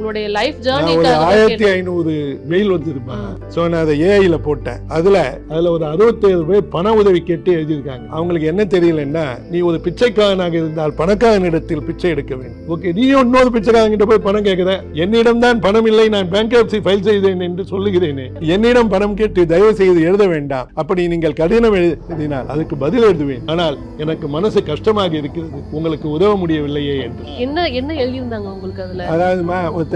உங்களுடைய life journey 1500 mail வந்துருப்பாங்க. So நான் அதை ஏஐல போட்டேன். அதுல ஒரு 67 பேர் பண உதவி கேட்டு எழுதியிருக்காங்க. அவங்களுக்கு என்ன தெரியலன்னா, நீ ஒரு பிச்சைக்காரனாக இருந்தால் பணக்காரனிடத்தில் பிச்சை எடுக்க வேண்டும். ஓகே, நீ இன்னொரு பிச்சைக்காரங்கிட்ட போய் பணம் கேட்கிற, என்னிடம் தான் பணம் இல்லை, நான் பேங்க்ரப்சி ஃபைல் செய்தேன் என்று சொல்லுகிறேனே, என்னிடம் பணம் கேட்டு தயவு செய்து எழுத வேண்டாம். அப்படி நீங்கள் கடிதம் எழுதினால் அதுக்கு பதில் எழுதுவேன். ஆனால் எனக்கு மனசு கஷ்டமாக இருக்கிறது, உங்களுக்கு உதவ முடியவில்லையே என்று. என்ன எழுதியிருந்தாங்க உங்களுக்கு அதுல? அதாவதுமா, ஒருத்தன்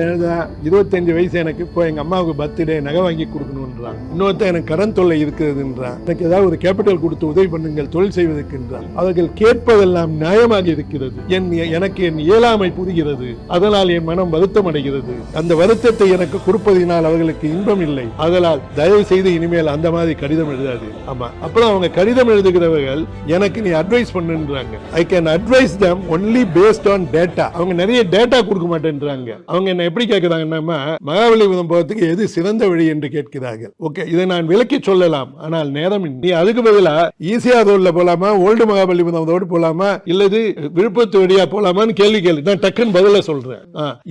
25 வயசு, எனக்கு இப்போ எங்க அம்மாவுக்கு பர்த்டே நகை வாங்கி கொடுக்கணும்ன்றான். இன்னொருத்தன் எனக்கு கடன் தொல்லை இருக்கிறதுன்றான். எனக்கு ஏதாவது ஒரு கேபிட்டல் கொடுத்து உதவி பண்ணுங்கள் தொழில் செய்வதற்குன்றான். அவர்கள் கேட்பதெல்லாம் நியாயமாக இருக்கிறது. எனக்கு என் இயலாமை புரிகிறது, அதனால் என் மனம் வருத்தம் அடைகிறது. அந்த வருத்தத்தை எனக்கு கொடுப்பதினால் அவர்களுக்கு இன்பம் இல்லை. அதனால் தயவு செய்து இனிமேல் அந்த மாதிரி கடிதம் எழுதாது. ஆமா, அப்புறம் அவங்க கடிதம் எழுதுகிறவர்கள் எனக்கு நீ அட்வைஸ் பண்ணுன்றாங்க. I can advise them only based on data. அவங்க நிறைய டேட்டா கொடுக்க மாட்டேன்றாங்க. அவங்க என்ன எப்படி கேட்கிறாங்கன்னா, மகாபலிபுரம் போறதுக்கு எது சிறந்த வழி என்று கேட்கிறார்கள். ஓகே, இதை நான் விளக்கி சொல்லலாம், ஆனால் நேரம் நீ அதுக்கு பதிலா ஈஸியா ரோட்ல போலாமா, ஓல்டு மகாபலிபுரம் ரோடு போலாமா, இல்லது விழுப்புரத்து வழியா போலாமான்னு கேள்வி நான் டக்குன்னு பதில சொல்றேன்.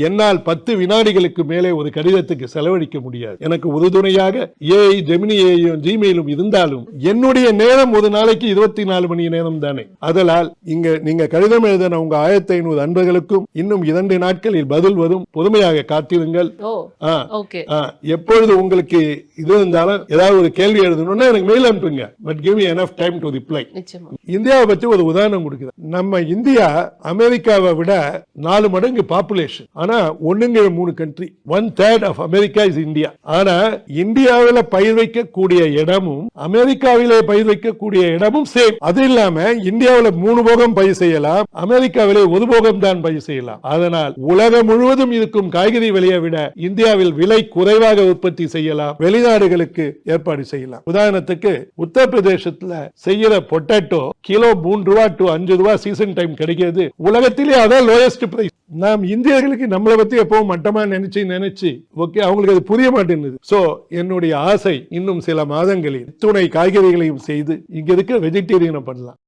என்னால் 10 வினாடிகளுக்கு மேலே ஒரு கடிதத்துக்கு செலவழிக்க முடியாது. எனக்கு உறுதுணையாக ஏஐ, ஜெமினியையும் ஜிமெயிலும் இருந்தாலும் என்னுடைய நேரம் ஒரு நாளைக்கு 24 மணி நேரம் தானே. அதனால் இங்க நீங்க கடிதம் எழுதின உங்க 1500 அன்பர்களுக்கும் இன்னும் 2 நாட்களில் பதில் வரும். பொறுமையாக காத்திருங்கள். எப்பொழுது உங்களுக்கு இது இருந்தாலும் ஏதாவது ஒரு கேள்வி எழுதணும்னா எனக்கு மெயில் அனுப்புங்க. But give me enough time to reply. இந்தியாவை பற்றி ஒரு உதாரணம் கொடுக்குறேன். நம்ம இந்தியா அமெரிக்காவை விட 4 மடங்கு பாப்புலேஷன். ஆனா 1/3 country. 1/3 of America is India. ஆனா இந்தியாவில பயிர் வைக்கக்கூடிய இடமும் அமெரிக்காவிலே பயிர் வைக்கக்கூடிய இடமும் சேம். அது இல்லாம இந்தியாவில 3 போகம் பயிர் செய்யலாம், அமெரிக்காவிலே 1 போகம் தான் பயிர் செய்யலாம். அதனால் உலகம் முழுவதும் இருக்கும் காய்கறி விலையை விட இந்தியாவில் விலை குறைவாக உற்பத்தி செய்யலாம், வெளிநாடுகளுக்கு ஏற்பாடு செய்யலாம். உதாரணத்துக்கு உத்தரப்பிரதேசத்துல செய்யற பொட்டேட்டோ கிலோ 3 ரூபா டு 5 ரூபா சீசன் டைம் கிடைக்கிறது. உலகத்திலே அதான் லோயஸ்ட் பிரைஸ். நாம் இந்தியர்களுக்கு நம்மளை பத்தி எப்பவும் மட்டமா நினைச்சு ஓகே, அவங்களுக்கு அது புரிய மாட்டேங்குது. சோ என்னுடைய ஆசை, இன்னும் சில மாதங்களில் துணை காய்கறிகளையும் செய்து இங்க இருக்க வெஜிடேரியனை பண்ணலாம்.